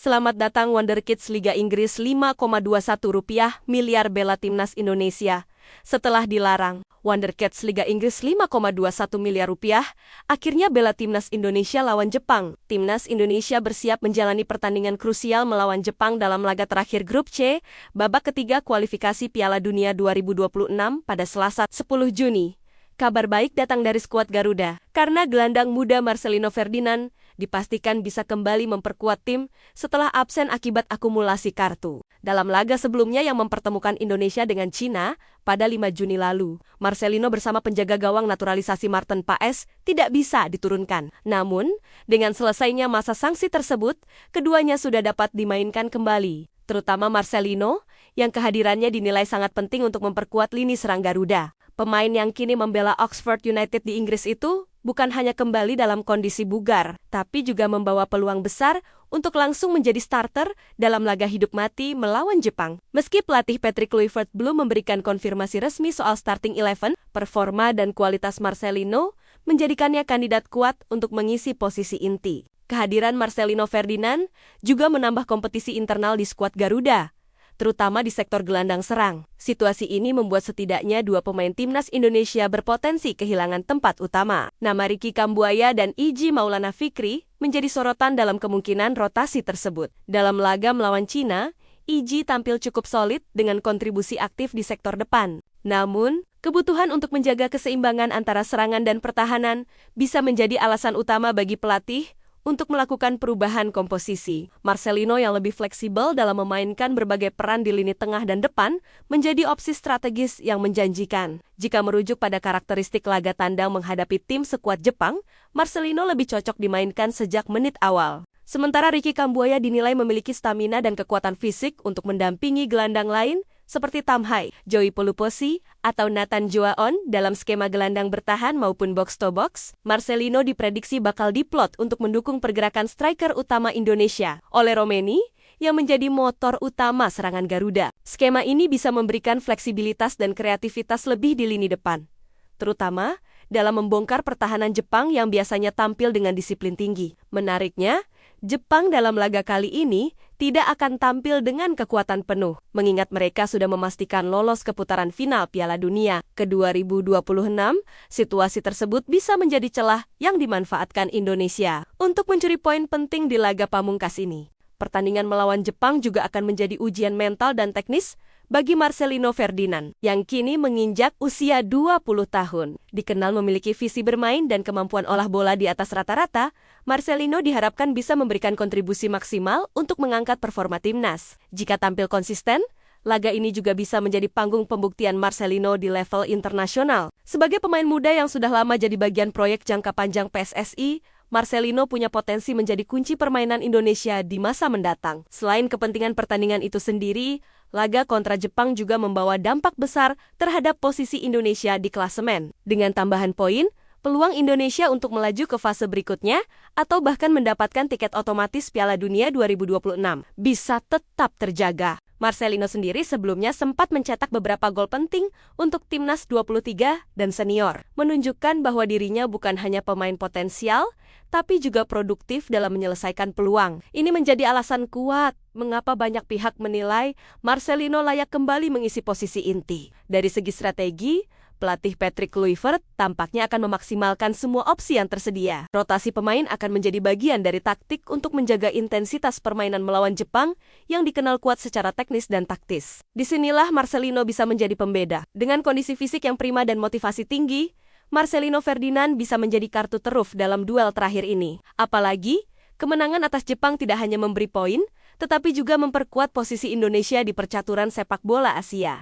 Selamat datang Wonderkids Liga Inggris Rp5,21 miliar bela timnas Indonesia. Setelah dilarang, Wonderkids Liga Inggris Rp5,21 miliar akhirnya bela timnas Indonesia lawan Jepang. Timnas Indonesia bersiap menjalani pertandingan krusial melawan Jepang dalam laga terakhir grup C, babak ketiga kualifikasi Piala Dunia 2026 pada Selasa 10 Juni. Kabar baik datang dari skuad Garuda, karena gelandang muda Marcelino Ferdinand dipastikan bisa kembali memperkuat tim setelah absen akibat akumulasi kartu. Dalam laga sebelumnya yang mempertemukan Indonesia dengan Cina pada 5 Juni lalu, Marcelino bersama penjaga gawang naturalisasi Maarten Paes tidak bisa diturunkan. Namun, dengan selesainya masa sanksi tersebut, keduanya sudah dapat dimainkan kembali. Terutama Marcelino, yang kehadirannya dinilai sangat penting untuk memperkuat lini serang Garuda. Pemain yang kini membela Oxford United di Inggris itu bukan hanya kembali dalam kondisi bugar, tapi juga membawa peluang besar untuk langsung menjadi starter dalam laga hidup mati melawan Jepang. Meski pelatih Patrick Kluivert belum memberikan konfirmasi resmi soal starting 11, performa dan kualitas Marcelino menjadikannya kandidat kuat untuk mengisi posisi inti. Kehadiran Marcelino Ferdinand juga menambah kompetisi internal di skuad Garuda, terutama di sektor gelandang serang. Situasi ini membuat setidaknya dua pemain timnas Indonesia berpotensi kehilangan tempat utama. Nama Ricky Kambuaya dan Iji Maulana Fikri menjadi sorotan dalam kemungkinan rotasi tersebut. Dalam laga melawan Cina, Iji tampil cukup solid dengan kontribusi aktif di sektor depan. Namun, kebutuhan untuk menjaga keseimbangan antara serangan dan pertahanan bisa menjadi alasan utama bagi pelatih untuk melakukan perubahan komposisi. Marcelino yang lebih fleksibel dalam memainkan berbagai peran di lini tengah dan depan menjadi opsi strategis yang menjanjikan. Jika merujuk pada karakteristik laga tandang menghadapi tim sekuat Jepang, Marcelino lebih cocok dimainkan sejak menit awal. Sementara Ricky Kambuaya dinilai memiliki stamina dan kekuatan fisik untuk mendampingi gelandang lain seperti Tam Hai, Joey Poluposi, atau Nathan Joaon dalam skema gelandang bertahan maupun box-to-box. Marcelino diprediksi bakal diplot untuk mendukung pergerakan striker utama Indonesia oleh Romeni yang menjadi motor utama serangan Garuda. Skema ini bisa memberikan fleksibilitas dan kreativitas lebih di lini depan, terutama dalam membongkar pertahanan Jepang yang biasanya tampil dengan disiplin tinggi. Menariknya, Jepang dalam laga kali ini tidak akan tampil dengan kekuatan penuh, mengingat mereka sudah memastikan lolos ke putaran final Piala Dunia ke-2026. Situasi tersebut bisa menjadi celah yang dimanfaatkan Indonesia untuk mencuri poin penting di laga pamungkas ini. Pertandingan melawan Jepang juga akan menjadi ujian mental dan teknis bagi Marcelino Ferdinand, yang kini menginjak usia 20 tahun. Dikenal memiliki visi bermain dan kemampuan olah bola di atas rata-rata, Marcelino diharapkan bisa memberikan kontribusi maksimal untuk mengangkat performa timnas. Jika tampil konsisten, laga ini juga bisa menjadi panggung pembuktian Marcelino di level internasional. Sebagai pemain muda yang sudah lama jadi bagian proyek jangka panjang PSSI, Marcelino punya potensi menjadi kunci permainan Indonesia di masa mendatang. Selain kepentingan pertandingan itu sendiri, laga kontra Jepang juga membawa dampak besar terhadap posisi Indonesia di klasemen. Dengan tambahan poin, peluang Indonesia untuk melaju ke fase berikutnya atau bahkan mendapatkan tiket otomatis Piala Dunia 2026 bisa tetap terjaga. Marcelino sendiri sebelumnya sempat mencetak beberapa gol penting untuk timnas 23 dan senior, menunjukkan bahwa dirinya bukan hanya pemain potensial, tapi juga produktif dalam menyelesaikan peluang. Ini menjadi alasan kuat mengapa banyak pihak menilai Marcelino layak kembali mengisi posisi inti. Dari segi strategi, pelatih Patrick Kluivert tampaknya akan memaksimalkan semua opsi yang tersedia. Rotasi pemain akan menjadi bagian dari taktik untuk menjaga intensitas permainan melawan Jepang yang dikenal kuat secara teknis dan taktis. Disinilah Marcelino bisa menjadi pembeda. Dengan kondisi fisik yang prima dan motivasi tinggi, Marcelino Ferdinand bisa menjadi kartu teruf dalam duel terakhir ini. Apalagi, kemenangan atas Jepang tidak hanya memberi poin, tetapi juga memperkuat posisi Indonesia di percaturan sepak bola Asia.